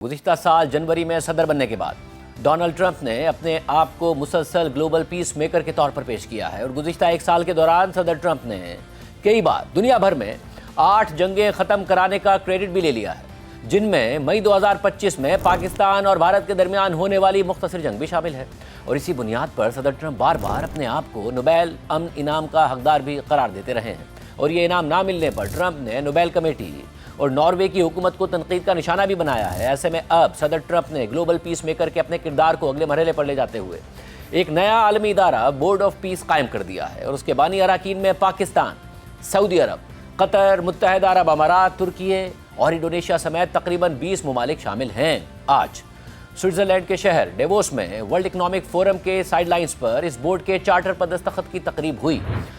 گزشتہ سال جنوری میں صدر بننے کے بعد ڈونلڈ ٹرمپ نے اپنے آپ کو مسلسل گلوبل پیس میکر کے طور پر پیش کیا ہے اور گزشتہ ایک سال کے دوران صدر ٹرمپ نے کئی بار دنیا بھر میں 8 جنگیں ختم کرانے کا کریڈٹ بھی لے لیا ہے، جن میں مئی 2025 میں پاکستان اور بھارت کے درمیان ہونے والی مختصر جنگ بھی شامل ہے۔ اور اسی بنیاد پر صدر ٹرمپ بار بار اپنے آپ کو نوبیل امن انعام کا حقدار بھی قرار دیتے رہے ہیں، اور یہ انعام نہ ملنے پر ٹرمپ نے نوبیل کمیٹی اور ناروے کی حکومت کو تنقید کا نشانہ بھی بنایا ہے۔ ایسے میں اب صدر ٹرمپ نے گلوبل پیس میکر کے اپنے کردار کو اگلے مرحلے پر لے جاتے ہوئے ایک نیا عالمی ادارہ بورڈ آف پیس قائم کر دیا ہے، اور اس کے بانی اراکین میں پاکستان، سعودی عرب، قطر، متحدہ عرب امارات، ترکی اور انڈونیشیا سمیت تقریباً 20 ممالک شامل ہیں۔ آج سوئٹزرلینڈ کے شہر ڈیووس میں ورلڈ اکنامک فورم کے سائیڈ لائنز پر اس بورڈ کے چارٹر پر دستخط کی تقریب ہوئی،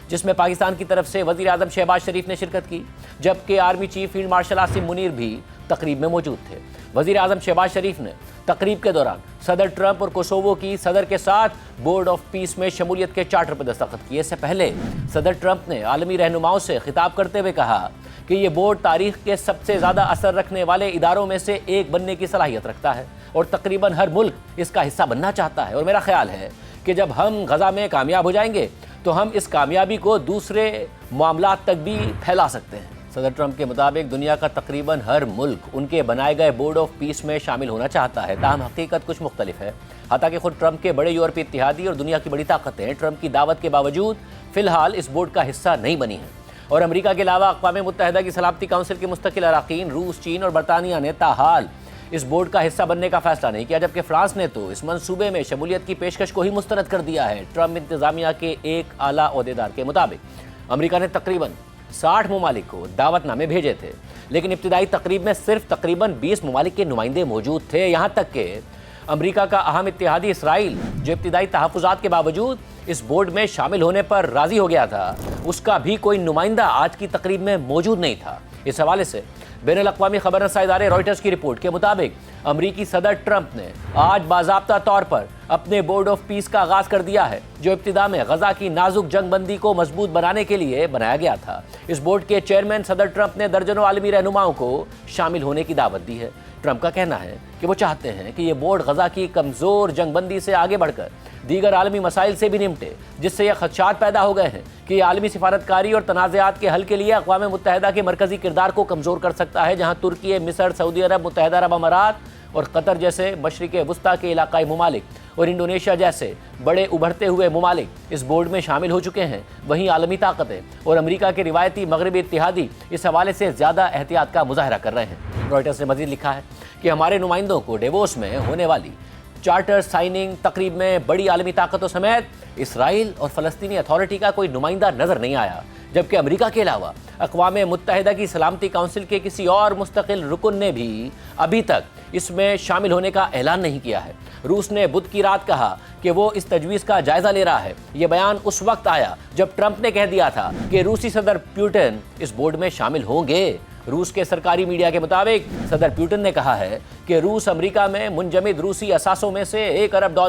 جس میں پاکستان کی طرف سے وزیر اعظم شہباز شریف نے شرکت کی، جبکہ army chief field marshal Asim Munir بھی تقریب میں موجود تھے۔ وزیر اعظم شہباز شریف نے تقریب کے دوران صدر ٹرمپ اور کوسوو کی صدر کے ساتھ بورڈ آف پیس میں شمولیت کے چارٹر پر دستخط کیے۔ اس سے پہلے صدر ٹرمپ نے عالمی رہنماؤں سے خطاب کرتے ہوئے کہا کہ یہ بورڈ تاریخ کے سب سے زیادہ اثر رکھنے والے اداروں میں سے ایک بننے کی صلاحیت رکھتا ہے، اور تقریباً ہر ملک اس کا حصہ بننا چاہتا ہے، اور میرا خیال ہے کہ جب ہم غزہ میں کامیاب ہو جائیں گے تو ہم اس کامیابی کو دوسرے معاملات تک بھی پھیلا سکتے ہیں۔ صدر ٹرمپ کے مطابق دنیا کا تقریباً ہر ملک ان کے بنائے گئے بورڈ آف پیس میں شامل ہونا چاہتا ہے، تاہم حقیقت کچھ مختلف ہے۔ حتیٰ کہ خود ٹرمپ کے بڑے یورپی اتحادی اور دنیا کی بڑی طاقتیں ٹرمپ کی دعوت کے باوجود فی الحال اس بورڈ کا حصہ نہیں بنی ہیں، اور امریکہ کے علاوہ اقوام متحدہ کی سلامتی کونسل کے مستقل اراکین روس، چین اور برطانیہ نے تاحال اس بورڈ کا حصہ بننے کا فیصلہ نہیں کیا، جبکہ فرانس نے تو اس منصوبے میں شمولیت کی پیشکش کو ہی مسترد کر دیا ہے۔ ٹرمپ انتظامیہ کے ایک اعلیٰ عہدیدار کے مطابق امریکہ نے تقریباً 60 ممالک کو دعوت نامے بھیجے تھے، لیکن ابتدائی تقریب میں صرف تقریباً 20 ممالک کے نمائندے موجود تھے، یہاں تک کہ امریکہ کا اہم اتحادی اسرائیل، جو ابتدائی تحفظات کے باوجود اس بورڈ میں شامل ہونے پر راضی ہو گیا تھا، اس کا بھی کوئی نمائندہ آج کی تقریب میں موجود نہیں تھا۔ اس حوالے سے بین الاقوامی خبر رساں ادارے رائٹرز کی رپورٹ کے مطابق امریکی صدر ٹرمپ نے آج باضابطہ طور پر اپنے بورڈ آف پیس کا آغاز کر دیا ہے، جو ابتدا میں غزہ کی نازک جنگ بندی کو مضبوط بنانے کے لیے بنایا گیا تھا۔ اس بورڈ کے چیئرمین صدر ٹرمپ نے درجنوں عالمی رہنماؤں کو شامل ہونے کی دعوت دی ہے۔ ٹرمپ کا کہنا ہے کہ وہ چاہتے ہیں کہ یہ بورڈ غزہ کی کمزور جنگ بندی سے آگے بڑھ کر دیگر عالمی مسائل سے بھی نمٹے، جس سے یہ خدشات پیدا ہو گئے ہیں کہ یہ عالمی سفارتکاری اور تنازعات کے حل کے لیے اقوام متحدہ کے مرکزی کردار کو کمزور کر سکتا ہے، جہاں ترکی، مصر، سعودی عرب، متحدہ عرب امارات اور قطر جیسے مشرق وسطیٰ کے علاقائی ممالک اور انڈونیشیا جیسے بڑے ابھرتے ہوئے ممالک اس بورڈ میں شامل ہو چکے ہیں، وہیں عالمی طاقتیں اور امریکہ کے روایتی مغربی اتحادی اس حوالے سے زیادہ احتیاط کا مظاہرہ کر رہے ہیں۔ رائٹرز نے مزید لکھا ہے کہ ہمارے نمائندوں کو ڈیووس میں ہونے والی چارٹر سائننگ تقریب میں بڑی عالمی طاقتوں سمیت اسرائیل اور فلسطینی اتھارٹی کا کوئی نمائندہ نظر نہیں آیا، جبکہ امریکہ کے علاوہ اقوام متحدہ کی سلامتی کونسل کے کسی اور مستقل رکن نے بھی ابھی تک اس میں شامل ہونے کا اعلان نہیں کیا ہے۔ روس نے بدھ کی رات کہا کہ وہ اس تجویز کا جائزہ لے رہا ہے۔ یہ بیان اس وقت آیا جب ٹرمپ نے کہہ دیا تھا کہ روسی صدر پیوٹن اس بورڈ میں شامل ہوں گے۔ روس کے سرکاری میڈیا کے مطابق صدر پیوٹن نے کہا ہے کہ روس امریکہ میں منجمد روسی اثاثوں میں سے $1 ارب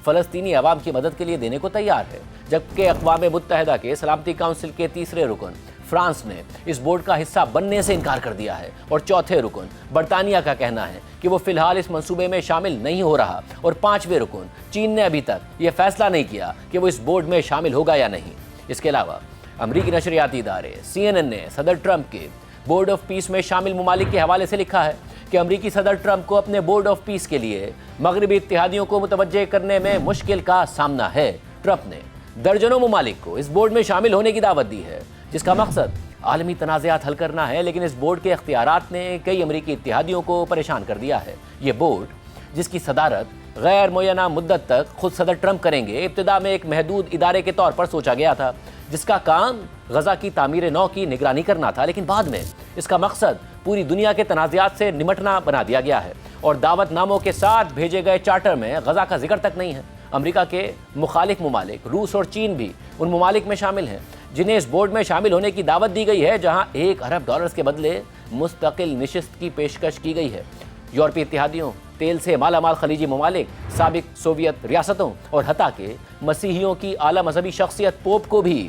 فلسطینی عوام کی مدد کے لیے دینے کو تیار ہے، جبکہ اقوام متحدہ کے سلامتی کونسل کے تیسرے رکن فرانس نے اس بورڈ کا حصہ بننے سے انکار کر دیا ہے، اور چوتھے رکن برطانیہ کا کہنا ہے کہ وہ فی الحال اس منصوبے میں شامل نہیں ہو رہا، اور پانچویں رکن چین نے ابھی تک یہ فیصلہ نہیں کیا کہ وہ اس بورڈ میں شامل ہوگا یا نہیں۔ اس کے علاوہ امریکی نشریاتی ادارے CNN نے صدر ٹرمپ کے بورڈ آف پیس میں شامل ممالک کے حوالے سے لکھا ہے کہ امریکی صدر ٹرمپ کو اپنے بورڈ آف پیس کے لیے مغربی اتحادیوں کو متوجہ کرنے میں مشکل کا سامنا ہے۔ ٹرمپ نے درجنوں ممالک کو اس بورڈ میں شامل ہونے کی دعوت دی ہے، جس کا مقصد عالمی تنازعات حل کرنا ہے، لیکن اس بورڈ کے اختیارات نے کئی امریکی اتحادیوں کو پریشان کر دیا ہے۔ یہ بورڈ، جس کی صدارت غیر معینہ مدت تک خود صدر ٹرمپ کریں گے، ابتدا میں ایک محدود ادارے کے طور پر سوچا گیا تھا، جس کا کام غزہ کی تعمیر نو کی نگرانی کرنا تھا، لیکن بعد میں اس کا مقصد پوری دنیا کے تنازعات سے نمٹنا بنا دیا گیا ہے، اور دعوت ناموں کے ساتھ بھیجے گئے چارٹر میں غزہ کا ذکر تک نہیں ہے۔ امریکہ کے مخالف ممالک روس اور چین بھی ان ممالک میں شامل ہیں جنہیں اس بورڈ میں شامل ہونے کی دعوت دی گئی ہے، جہاں $1 ارب کے بدلے مستقل نشست کی پیشکش کی گئی ہے۔ یورپی اتحادیوں، تیل سے مالا مال خلیجی ممالک، سابق سوویت ریاستوں اور حتیٰ کہ مسیحیوں کی اعلیٰ مذہبی شخصیت پوپ کو بھی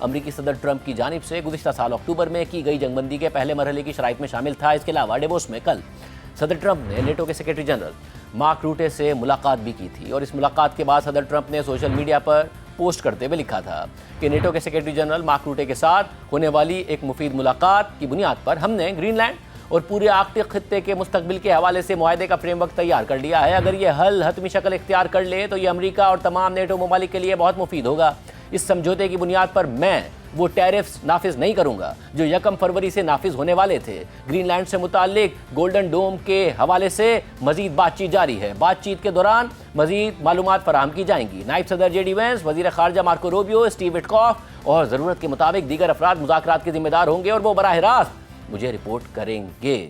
امریکی صدر ٹرمپ کی جانب سے گزشتہ سال اکتوبر میں کی گئی جنگ بندی کے پہلے مرحلے کی شرائط میں شامل تھا۔ اس کے علاوہ ڈیووس میں کل صدر ٹرمپ نے نیٹو کے سیکرٹری جنرل مارک روٹے سے ملاقات بھی کی تھی، اور اس ملاقات کے بعد صدر ٹرمپ نے سوشل میڈیا پر پوسٹ کرتے ہوئے لکھا تھا کہ نیٹو کے سیکرٹری جنرل مارک روٹے کے ساتھ ہونے والی ایک مفید ملاقات کی بنیاد پر ہم نے گرین لینڈ اور پورے آرکٹک خطے کے مستقبل کے حوالے سے معاہدے کا فریم ورک تیار کر لیا ہے۔ اگر یہ حل حتمی شکل اختیار کر لے تو یہ امریکہ اور تمام نیٹو ممالک کے لیے بہت مفید ہوگا۔ اس سمجھوتے کی بنیاد پر میں وہ ٹیرفز نافذ نہیں کروں گا جو 1 فروری سے نافذ ہونے والے تھے۔ گرین لینڈ سے متعلق گولڈن ڈوم کے حوالے سے مزید بات چیت جاری ہے۔ بات چیت کے دوران مزید معلومات فراہم کی جائیں گی۔ نائب صدر جے ڈی وینس، وزیر خارجہ مارکو روبیو، اسٹیو وٹکاف اور ضرورت کے مطابق دیگر افراد مذاکرات کے ذمہ دار ہوں گے اور وہ براہ راست مجھے رپورٹ کریں گے۔